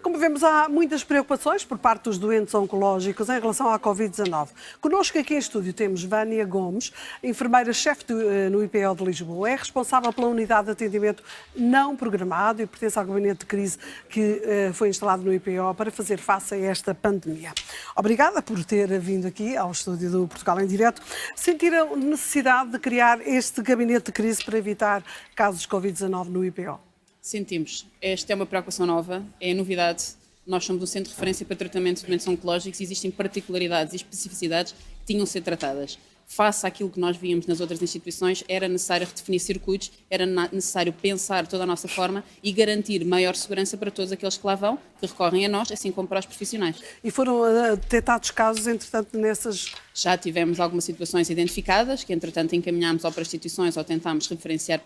Como vemos, há muitas preocupações por parte dos doentes oncológicos em relação à Covid-19. Connosco aqui em estúdio temos Vânia Gomes, enfermeira-chefe no IPO de Lisboa. É responsável pela unidade de atendimento não programado e pertence ao gabinete de crise que foi instalado no IPO para fazer face a esta pandemia. Obrigada por ter vindo aqui ao estúdio do Portugal em Direto. Sentiram necessidade de criar este gabinete de crise para evitar casos de Covid-19 no IPO? Sentimos. Esta é uma preocupação nova, é novidade. Nós somos um centro de referência para tratamento de doentes oncológicos e existem particularidades e especificidades que tinham de ser tratadas. Face àquilo que nós víamos nas outras instituições, era necessário redefinir circuitos, era necessário pensar toda a nossa forma e garantir maior segurança para todos aqueles que lá vão, que recorrem a nós, assim como para os profissionais. E foram detectados casos, entretanto, nessas... Já tivemos algumas situações identificadas, que entretanto encaminhámos ou para instituições ou tentámos referenciar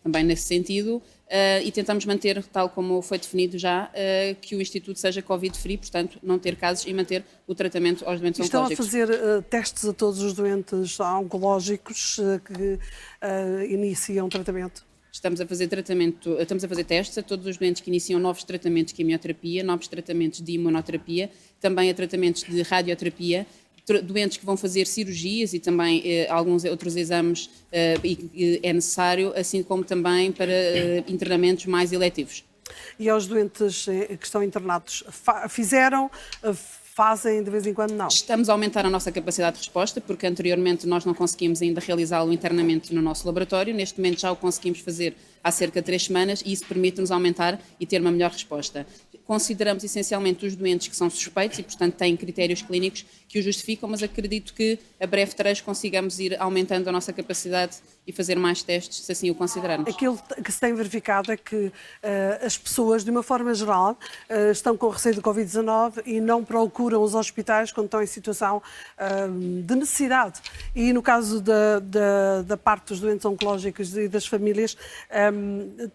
também nesse sentido, e tentamos manter, tal como foi definido já, que o Instituto seja Covid-free, portanto não ter casos e manter o tratamento aos doentes oncológicos. Estão a fazer testes a todos os doentes oncológicos que iniciam tratamento? Estamos a fazer testes a todos os doentes que iniciam novos tratamentos de quimioterapia, novos tratamentos de imunoterapia, também a tratamentos de radioterapia, doentes que vão fazer cirurgias e também alguns outros exames é necessário, assim como também para internamentos mais eletivos. E aos doentes que estão internados, fazem de vez em quando? Não. Estamos a aumentar a nossa capacidade de resposta, porque anteriormente nós não conseguimos ainda realizá-lo internamente no nosso laboratório. Neste momento já o conseguimos fazer há cerca de 3 semanas e isso permite-nos aumentar e ter uma melhor resposta. Consideramos essencialmente os doentes que são suspeitos e, portanto, têm critérios clínicos que o justificam, mas acredito que a breve trecho consigamos ir aumentando a nossa capacidade e fazer mais testes, se assim o considerarmos. Aquilo que se tem verificado é que as pessoas, de uma forma geral, estão com receio de Covid-19 e não procuram os hospitais quando estão em situação de necessidade. E no caso da parte dos doentes oncológicos e das famílias,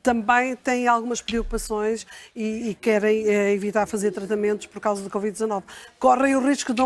também têm algumas preocupações e querem evitar fazer tratamentos por causa da Covid-19. Correm o risco de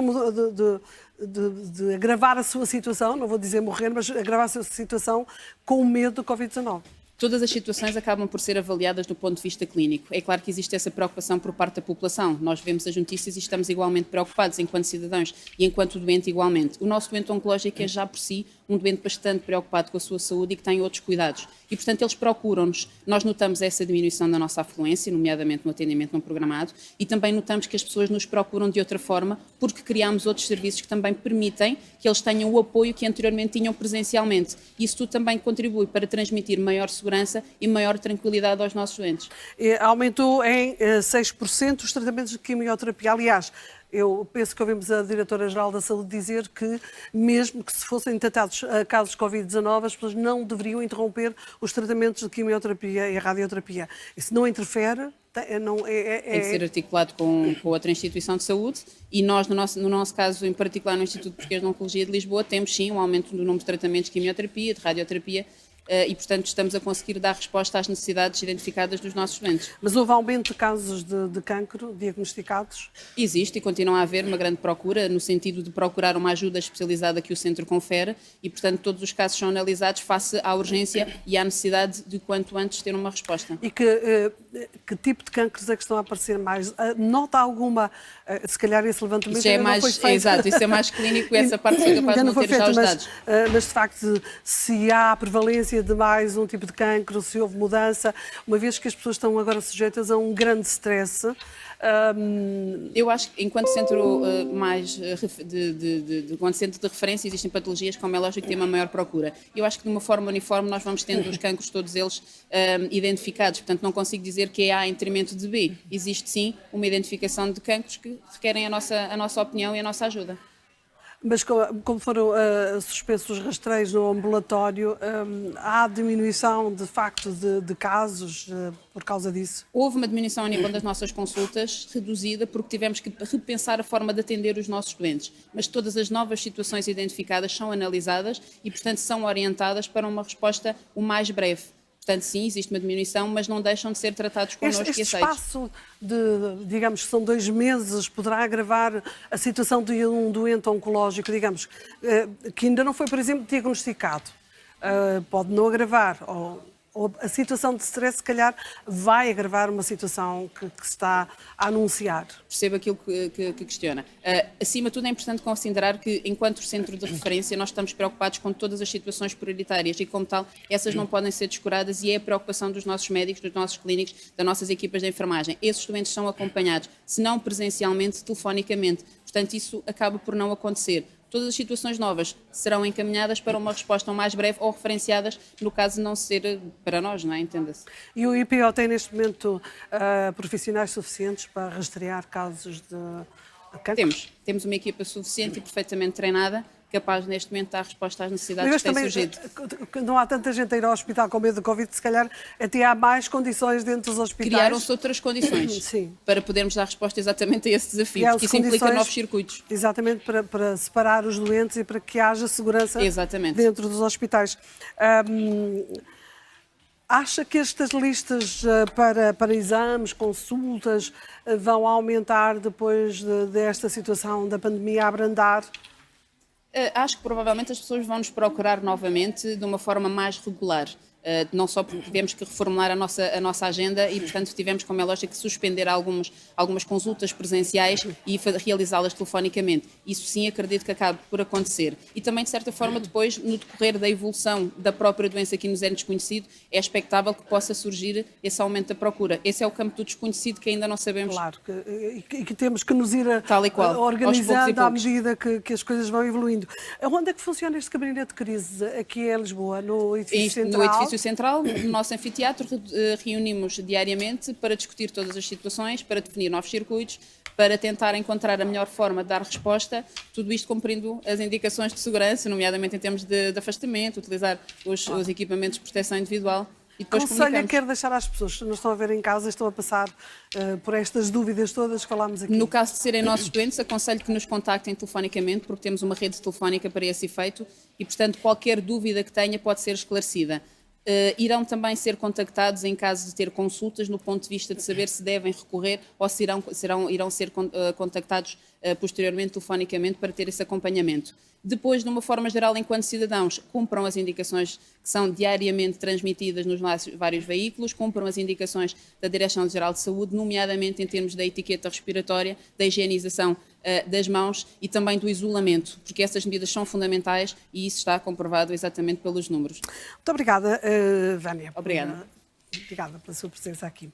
agravar a sua situação, não vou dizer morrer, mas agravar a sua situação com o medo do Covid-19. Todas as situações acabam por ser avaliadas do ponto de vista clínico. É claro que existe essa preocupação por parte da população. Nós vemos as notícias e estamos igualmente preocupados enquanto cidadãos e enquanto doente igualmente. O nosso doente oncológico é já por si um doente bastante preocupado com a sua saúde e que tem outros cuidados. E, portanto, eles procuram-nos. Nós notamos essa diminuição da nossa afluência, nomeadamente no atendimento não programado, e também notamos que as pessoas nos procuram de outra forma porque criamos outros serviços que também permitem que eles tenham o apoio que anteriormente tinham presencialmente. Isso tudo também contribui para transmitir maior segurança e maior tranquilidade aos nossos doentes. Aumentou em 6% os tratamentos de quimioterapia. Aliás, eu penso que ouvimos a Diretora-Geral da Saúde dizer que, mesmo que se fossem detectados casos de Covid-19, as pessoas não deveriam interromper os tratamentos de quimioterapia e radioterapia. Isso não interfere? Tem que ser articulado com outra instituição de saúde e nós, no nosso caso, em particular no Instituto Português de Oncologia de Lisboa, temos sim um aumento do número de tratamentos de quimioterapia, de radioterapia, e, portanto, estamos a conseguir dar resposta às necessidades identificadas dos nossos doentes. Mas houve aumento de casos de cancro diagnosticados? Existe e continua a haver uma grande procura, no sentido de procurar uma ajuda especializada que o centro confere e, portanto, todos os casos são analisados face à urgência e à necessidade de quanto antes ter uma resposta. E que tipo de cancros é que estão a aparecer mais? Nota alguma, se calhar esse levantamento isso é mais, não foi feito. Exato, isso é mais clínico e essa parte foi capaz de não ter já os dados. Mas, de facto, se há prevalência de mais um tipo de cancro, se houve mudança, uma vez que as pessoas estão agora sujeitas a um grande stress. Eu acho que enquanto centro enquanto centro de referência existem patologias como é lógico que tem uma maior procura. Eu acho que de uma forma uniforme nós vamos tendo os cancros todos eles identificados, portanto não consigo dizer que é A em detrimento de B. Existe sim uma identificação de cancros que requerem a nossa opinião e a nossa ajuda. Mas como foram suspensos os rastreios no ambulatório, há diminuição de facto de casos por causa disso? Houve uma diminuição a nível das nossas consultas, reduzida, porque tivemos que repensar a forma de atender os nossos doentes. Mas todas as novas situações identificadas são analisadas e, portanto, são orientadas para uma resposta o mais breve. Portanto, sim, existe uma diminuição, mas não deixam de ser tratados connosco este e aceitos. Este espaço de, digamos que são 2 meses, poderá agravar a situação de um doente oncológico, digamos, que ainda não foi, por exemplo, diagnosticado. Pode não agravar, ou a situação de stress, se calhar, vai agravar uma situação que se está a anunciar. Percebo aquilo que questiona. Acima de tudo, é importante considerar que, enquanto centro de referência, nós estamos preocupados com todas as situações prioritárias e, como tal, essas não podem ser descuradas e é a preocupação dos nossos médicos, dos nossos clínicos, das nossas equipas de enfermagem. Esses doentes são acompanhados, se não presencialmente, telefonicamente. Portanto, isso acaba por não acontecer. Todas as situações novas serão encaminhadas para uma resposta mais breve ou referenciadas, no caso de não ser para nós, não é? Entenda-se. E o IPO tem, neste momento, profissionais suficientes para rastrear casos de cancro? Temos uma equipa suficiente e perfeitamente treinada, capaz neste momento de dar resposta às necessidades que têm surgido. Não há tanta gente a ir ao hospital com medo do Covid, se calhar até há mais condições dentro dos hospitais. Criaram-se outras condições Sim. para podermos dar resposta exatamente a esse desafio, porque isso implica novos circuitos. Exatamente, para separar os doentes e para que haja segurança dentro dos hospitais. Acha que estas listas para exames, consultas, vão aumentar depois desta situação da pandemia abrandar? Acho que provavelmente as pessoas vão nos procurar novamente de uma forma mais regular. Não só porque tivemos que reformular a nossa agenda e, portanto, tivemos, como é lógico, que suspender algumas consultas presenciais e realizá-las telefonicamente. Isso sim acredito que acabe por acontecer. E também, de certa forma, depois, no decorrer da evolução da própria doença que nos é desconhecido, é expectável que possa surgir esse aumento da procura. Esse é o campo do desconhecido que ainda não sabemos. Claro, e que temos que nos ir tal e qual, organizando à medida que as coisas vão evoluindo. Onde é que funciona este gabinete de crise? Aqui em Lisboa, no edifício central? No edifício central, no nosso anfiteatro, reunimos diariamente para discutir todas as situações, para definir novos circuitos, para tentar encontrar a melhor forma de dar resposta, tudo isto cumprindo as indicações de segurança, nomeadamente em termos de afastamento, utilizar os equipamentos de proteção individual. E depois conselho é que quero deixar às pessoas que nos estão a ver em casa e estão a passar por estas dúvidas todas que falámos aqui? No caso de serem nossos doentes, aconselho que nos contactem telefonicamente, porque temos uma rede telefónica para esse efeito e, portanto, qualquer dúvida que tenha pode ser esclarecida. Irão também ser contactados em caso de ter consultas no ponto de vista de saber se devem recorrer ou se irão ser contactados posteriormente telefonicamente para ter esse acompanhamento. Depois, de uma forma geral, enquanto cidadãos, cumpram as indicações que são diariamente transmitidas nos vários veículos, cumpram as indicações da Direção-Geral de Saúde, nomeadamente em termos da etiqueta respiratória, da higienização das mãos e também do isolamento, porque essas medidas são fundamentais e isso está comprovado exatamente pelos números. Muito obrigada, Vânia. Obrigada. Obrigada pela sua presença aqui.